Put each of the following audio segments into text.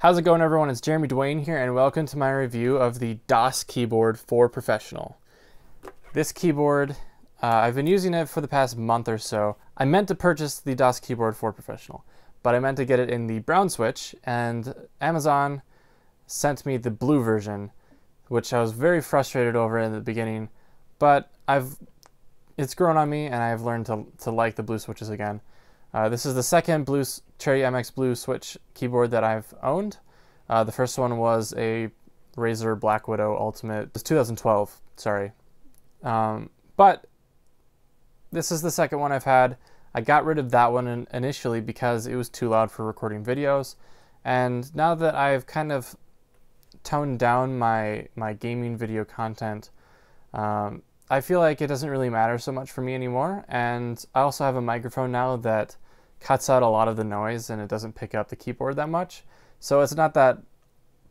How's it going, everyone? It's JeremyDwayne here, and welcome to my review of the DOS keyboard for Professional. This keyboard, I've been using it for the past month or so. I meant to purchase the DOS keyboard for Professional, but I meant to get it in the brown switch, and Amazon sent me the blue version, which I was very frustrated over in the beginning, but it's grown on me, and I've learned to like the blue switches again. This is the second Cherry MX Blue Switch keyboard that I've owned. The first one was a Razer Black Widow Ultimate. It was 2012, sorry. But this is the second one I've had. I got rid of that one initially because it was too loud for recording videos. And now that I've kind of toned down my gaming video content, I feel like it doesn't really matter so much for me anymore. And I also have a microphone now that cuts out a lot of the noise and it doesn't pick up the keyboard that much. So it's not that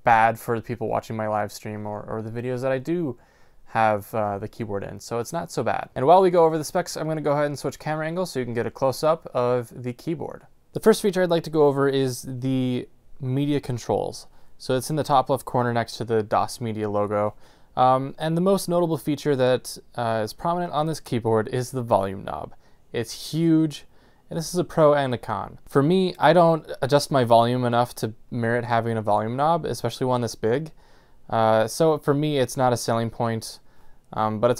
bad for the people watching my live stream or the videos that I do have the keyboard in. So it's not so bad. And while we go over the specs, I'm going to go ahead and switch camera angles so you can get a close-up of the keyboard. The first feature I'd like to go over is the media controls. So it's in the top left corner next to the DOS Media logo. And the most notable feature that is prominent on this keyboard is the volume knob. It's huge. And this is a pro and a con. For me, I don't adjust my volume enough to merit having a volume knob, especially one this big. So for me, it's not a selling point, but it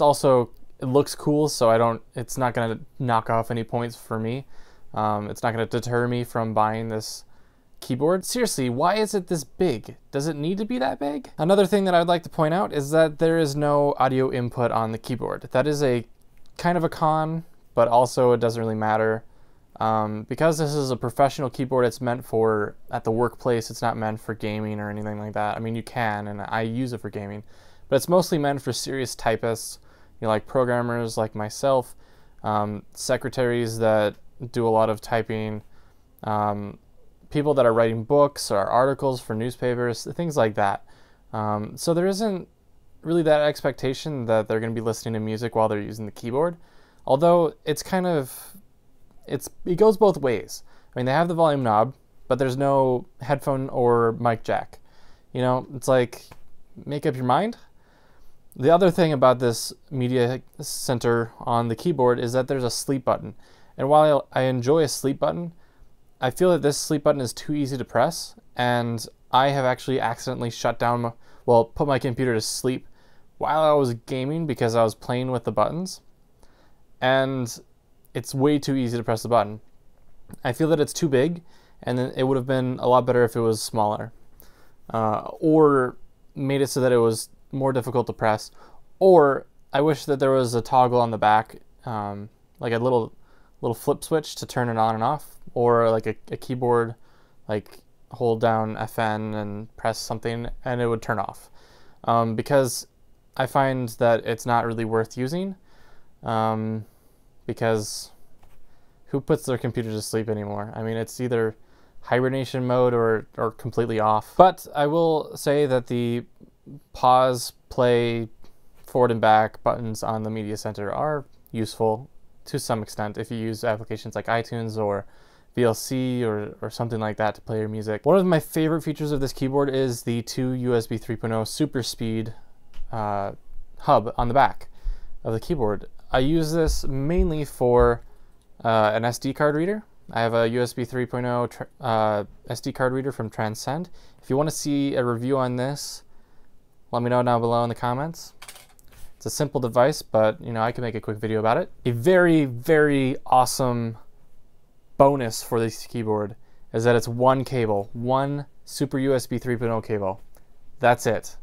looks cool, so it's not gonna knock off any points for me. It's not gonna deter me from buying this keyboard. Seriously, why is it this big? Does it need to be that big? Another thing that I'd like to point out is that there is no audio input on the keyboard. That is a kind of a con, but also it doesn't really matter. Because this is a professional keyboard, it's meant for at the workplace. It's not meant for gaming or anything like that. I mean, you can, and I use it for gaming, but it's mostly meant for serious typists, like programmers like myself, secretaries that do a lot of typing, people that are writing books or articles for newspapers, things like that. So there isn't really that expectation that they're going to be listening to music while they're using the keyboard, although it's kind of it goes both ways. I mean, they have the volume knob, but there's no headphone or mic jack. You know, it's like, make up your mind. The other thing about this media center on the keyboard is that there's a sleep button. And while I enjoy a sleep button, I feel that this sleep button is too easy to press, and I have actually accidentally put my computer to sleep while I was gaming because I was playing with the buttons. And it's way too easy to press the button. I feel that it's too big, and then it would have been a lot better if it was smaller, or made it so that it was more difficult to press. Or I wish that there was a toggle on the back, like a little flip switch to turn it on and off, or like a keyboard, like hold down FN and press something and it would turn off. Because I find that it's not really worth using. Because who puts their computer to sleep anymore? I mean, it's either hibernation mode or completely off. But I will say that the pause, play, forward and back buttons on the media center are useful to some extent if you use applications like iTunes or VLC or something like that to play your music. One of my favorite features of this keyboard is the two USB 3.0 super speed hub on the back of the keyboard. I use this mainly for an SD card reader. I have a USB 3.0 SD card reader from Transcend. If you want to see a review on this, let me know down below in the comments. It's a simple device, but I can make a quick video about it. A very, very awesome bonus for this keyboard is that it's one cable, one super USB 3.0 cable. That's it.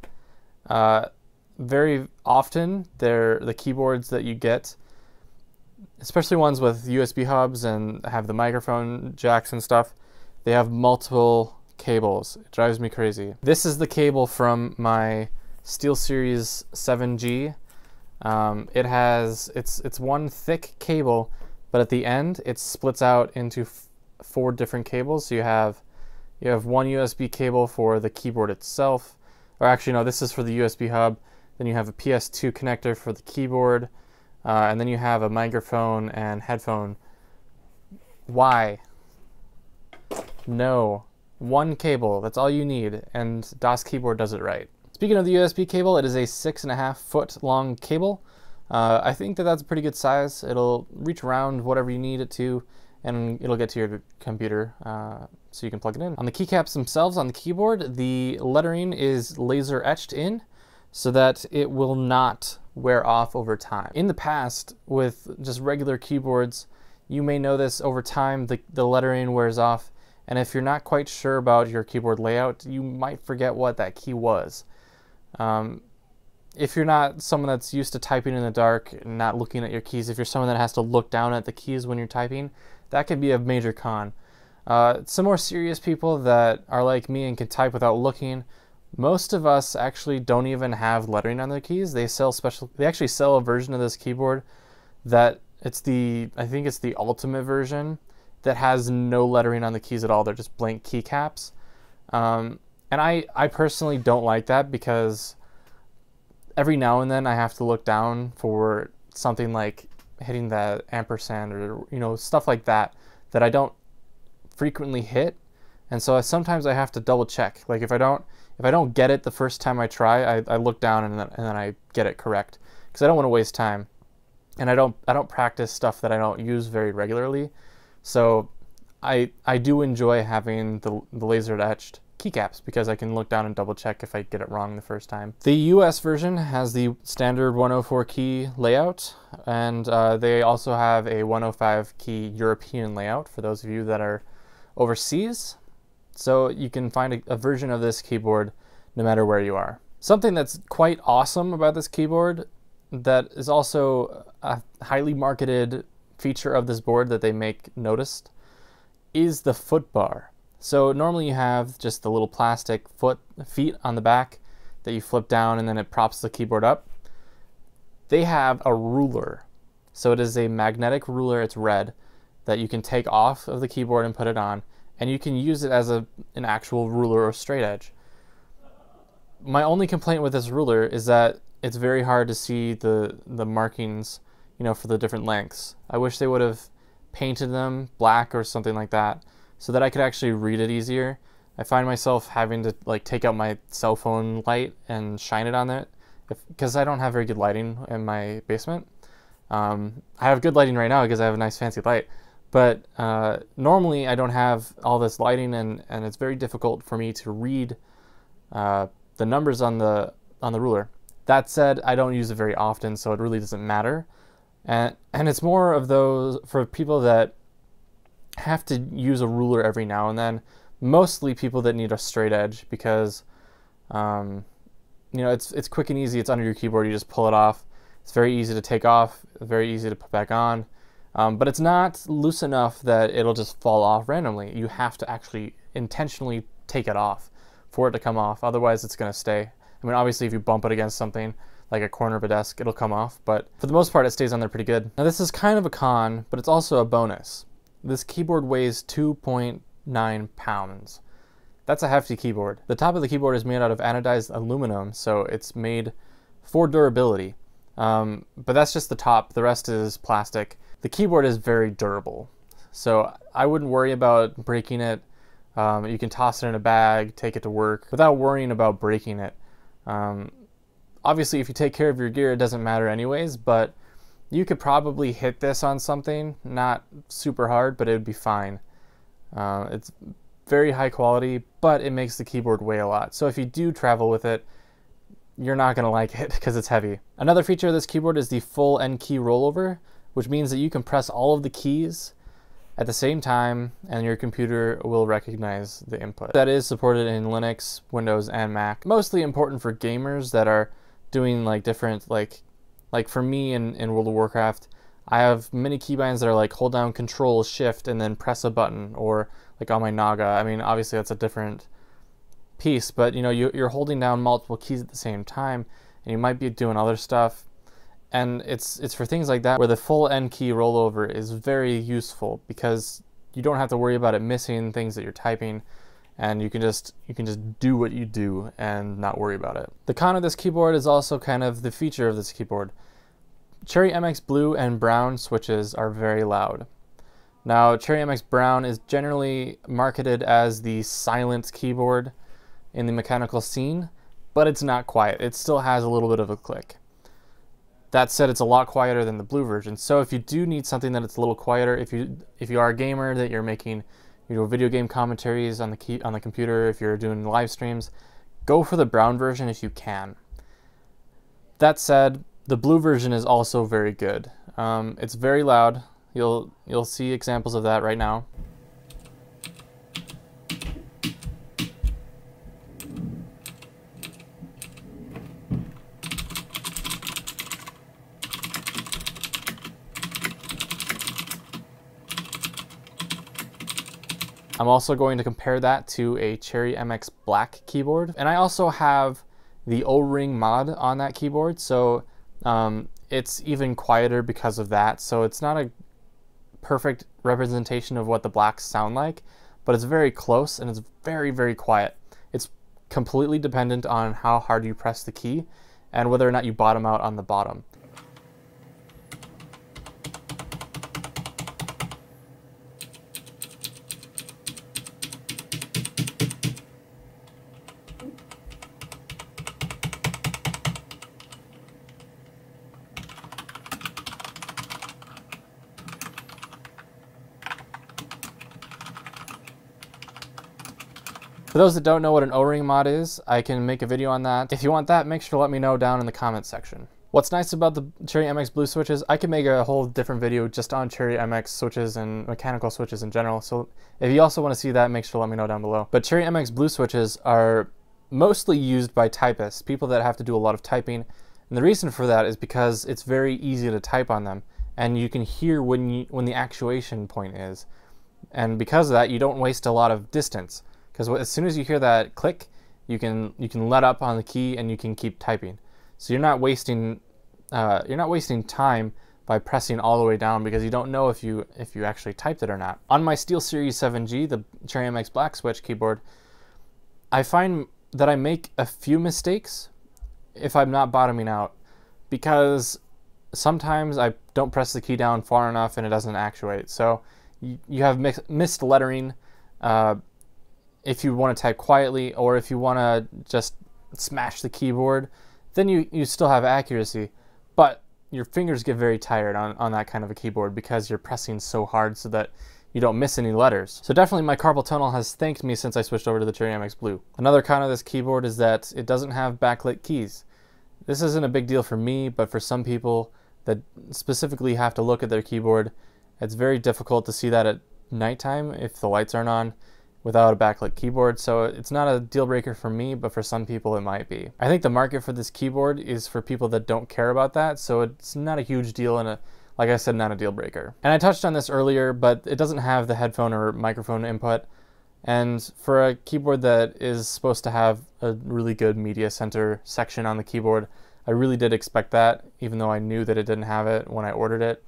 Very often, the keyboards that you get, especially ones with USB hubs and have the microphone jacks and stuff, they have multiple cables. It drives me crazy. This is the cable from my SteelSeries 7G. It's one thick cable, but at the end it splits out into 4 different cables. So you have one USB cable for the keyboard itself, or actually no, this is for the USB hub. Then you have a PS2 connector for the keyboard, and then you have a microphone and headphone. Why? No. One cable, that's all you need, and DOS Keyboard does it right. Speaking of the USB cable, it is a 6.5-foot long cable. I think that that's a pretty good size. It'll reach around whatever you need it to, and it'll get to your computer so you can plug it in. On the keycaps themselves on the keyboard, the lettering is laser etched in so that it will not wear off over time. In the past, with just regular keyboards, you may notice over time the lettering wears off, and if you're not quite sure about your keyboard layout, you might forget what that key was. If you're not someone that's used to typing in the dark and not looking at your keys, if you're someone that has to look down at the keys when you're typing, that could be a major con. Some more serious people that are like me and can type without looking, most of us actually don't even have lettering on their keys. They actually sell a version of this keyboard that I think it's the ultimate version that has no lettering on the keys at all. They're just blank keycaps. And I personally don't like that because every now and then I have to look down for something like hitting that ampersand or stuff like that I don't frequently hit, and so sometimes I have to double check. Like if I don't get it the first time I try, I look down and then I get it correct because I don't want to waste time, and I don't practice stuff that I don't use very regularly. So I do enjoy having the laser etched keycaps because I can look down and double check if I get it wrong the first time. The US version has the standard 104 key layout, and they also have a 105 key European layout for those of you that are overseas. So you can find a version of this keyboard no matter where you are. Something that's quite awesome about this keyboard that is also a highly marketed feature of this board that they make noticed is the foot bar. So normally you have just the little plastic feet on the back that you flip down and then it props the keyboard up. They have a ruler. So it is a magnetic ruler, it's red, that you can take off of the keyboard and put it on, and you can use it as an actual ruler or straight edge. My only complaint with this ruler is that it's very hard to see the markings, for the different lengths. I wish they would have painted them black or something like that, so that I could actually read it easier. I find myself having to take out my cell phone light and shine it on it because I don't have very good lighting in my basement. I have good lighting right now because I have a nice fancy light, but normally I don't have all this lighting, and it's very difficult for me to read the numbers on the ruler. That said, I don't use it very often, so it really doesn't matter. And it's more of those for people that have to use a ruler every now and then, mostly people that need a straight edge because it's quick and easy. It's under your keyboard, you just pull it off. It's very easy to take off, very easy to put back on, but it's not loose enough that it'll just fall off randomly. You have to actually intentionally take it off for it to come off, otherwise it's going to stay. I mean, obviously if you bump it against something like a corner of a desk, it'll come off, but for the most part it stays on there pretty good. Now this is kind of a con, but it's also a bonus. This keyboard weighs 2.9 pounds. That's a hefty keyboard. The top of the keyboard is made out of anodized aluminum, so it's made for durability. But that's just the top, the rest is plastic. The keyboard is very durable, so I wouldn't worry about breaking it. You can toss it in a bag, take it to work, without worrying about breaking it. Obviously, if you take care of your gear, it doesn't matter anyways, but you could probably hit this on something, not super hard, but it would be fine. It's very high quality, but it makes the keyboard weigh a lot. So if you do travel with it, you're not going to like it because it's heavy. Another feature of this keyboard is the full N key rollover, which means that you can press all of the keys at the same time and your computer will recognize the input. That is supported in Linux, Windows, and Mac. Mostly important for gamers that are doing different, like for me in World of Warcraft, I have many keybinds that are hold down Control, Shift, and then press a button, or on my Naga. I mean, obviously that's a different piece, but you're holding down multiple keys at the same time, and you might be doing other stuff. And it's for things like that where the full N key rollover is very useful because you don't have to worry about it missing things that you're typing, and you can just do what you do and not worry about it. The con of this keyboard is also kind of the feature of this keyboard. Cherry MX Blue and Brown switches are very loud. Now, Cherry MX Brown is generally marketed as the silent keyboard in the mechanical scene, but it's not quiet. It still has a little bit of a click. That said, it's a lot quieter than the blue version. So if you do need something that it's a little quieter, if you are a gamer, that you're making video game commentaries on the computer, if you're doing live streams, go for the brown version if you can. That said, the blue version is also very good. It's very loud. You'll see examples of that right now. I'm also going to compare that to a Cherry MX Black keyboard. And I also have the O-ring mod on that keyboard, so it's even quieter because of that. So it's not a perfect representation of what the blacks sound like, but it's very close and it's very, very quiet. It's completely dependent on how hard you press the key and whether or not you bottom out on the bottom. For those that don't know what an O-ring mod is, I can make a video on that. If you want that, make sure to let me know down in the comments section. What's nice about the Cherry MX Blue switches, I can make a whole different video just on Cherry MX switches and mechanical switches in general. So if you also want to see that, make sure to let me know down below. But Cherry MX Blue switches are mostly used by typists, people that have to do a lot of typing. And the reason for that is because it's very easy to type on them. And you can hear when the actuation point is. And because of that, you don't waste a lot of distance. Because as soon as you hear that click, you can let up on the key and you can keep typing. So you're not wasting time by pressing all the way down because you don't know if you actually typed it or not. On my SteelSeries 7G, the Cherry MX Black switch keyboard, I find that I make a few mistakes if I'm not bottoming out, because sometimes I don't press the key down far enough and it doesn't actuate. So you have missed lettering. If you want to type quietly, or if you want to just smash the keyboard, then you still have accuracy, but your fingers get very tired on that kind of a keyboard because you're pressing so hard so that you don't miss any letters. So definitely my carpal tunnel has thanked me since I switched over to the Cherry MX Blue. Another con of this keyboard is that it doesn't have backlit keys. This isn't a big deal for me, but for some people that specifically have to look at their keyboard, it's very difficult to see that at nighttime if the lights aren't on without a backlit keyboard. So it's not a deal breaker for me, but for some people it might be. I think the market for this keyboard is for people that don't care about that, so it's not a huge deal and like I said, not a deal breaker. And I touched on this earlier, but it doesn't have the headphone or microphone input. And for a keyboard that is supposed to have a really good media center section on the keyboard, I really did expect that, even though I knew that it didn't have it when I ordered it.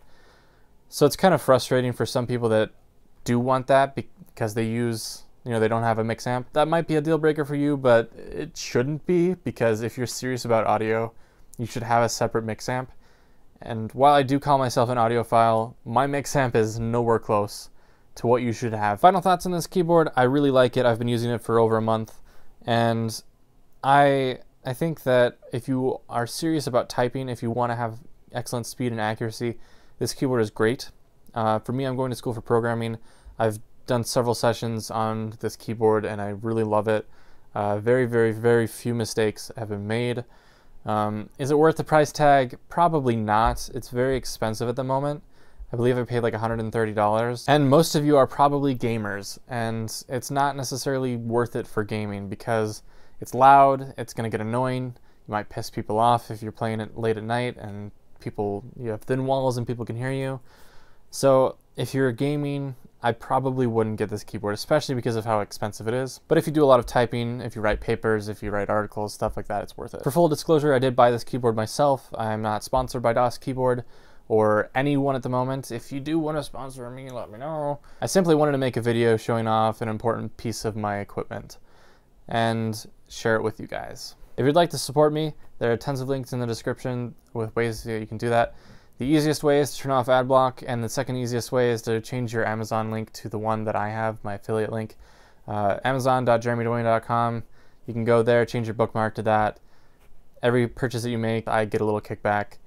So it's kind of frustrating for some people that do want that because they use, they don't have a mix amp. That might be a deal breaker for you, but it shouldn't be, because if you're serious about audio, you should have a separate mix amp. And while I do call myself an audiophile, my mix amp is nowhere close to what you should have. Final thoughts on this keyboard: I really like it. I've been using it for over a month, and I think that if you are serious about typing, if you want to have excellent speed and accuracy, this keyboard is great. For me, I'm going to school for programming. I've done several sessions on this keyboard and I really love it. Very, very, very few mistakes have been made. Is it worth the price tag? Probably not. It's very expensive at the moment. I believe I paid like $130. And most of you are probably gamers, and it's not necessarily worth it for gaming because it's loud, it's going to get annoying, you might piss people off if you're playing it late at night and you have thin walls and people can hear you. So if you're gaming, I probably wouldn't get this keyboard, especially because of how expensive it is. But if you do a lot of typing, if you write papers, if you write articles, stuff like that, it's worth it. For full disclosure, I did buy this keyboard myself. I'm not sponsored by DOS Keyboard or anyone at the moment. If you do want to sponsor me, let me know. I simply wanted to make a video showing off an important piece of my equipment and share it with you guys. If you'd like to support me, there are tons of links in the description with ways that you can do that. The easiest way is to turn off ad block, and the second easiest way is to change your Amazon link to the one that I have, my affiliate link, amazon.jeremydwayne.com. You can go there, change your bookmark to that. Every purchase that you make, I get a little kickback.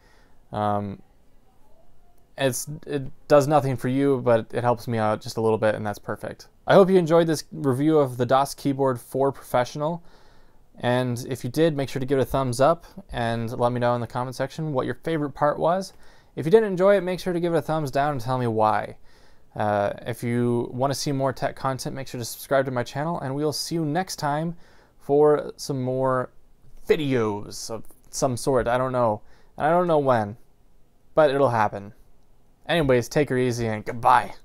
It does nothing for you, but it helps me out just a little bit, and that's perfect. I hope you enjoyed this review of the DOS Keyboard for Professional. And if you did, make sure to give it a thumbs up and let me know in the comment section what your favorite part was. If you didn't enjoy it, make sure to give it a thumbs down and tell me why. If you want to see more tech content, make sure to subscribe to my channel, and we'll see you next time for some more videos of some sort. I don't know. I don't know when, but it'll happen. Anyways, take her easy and goodbye.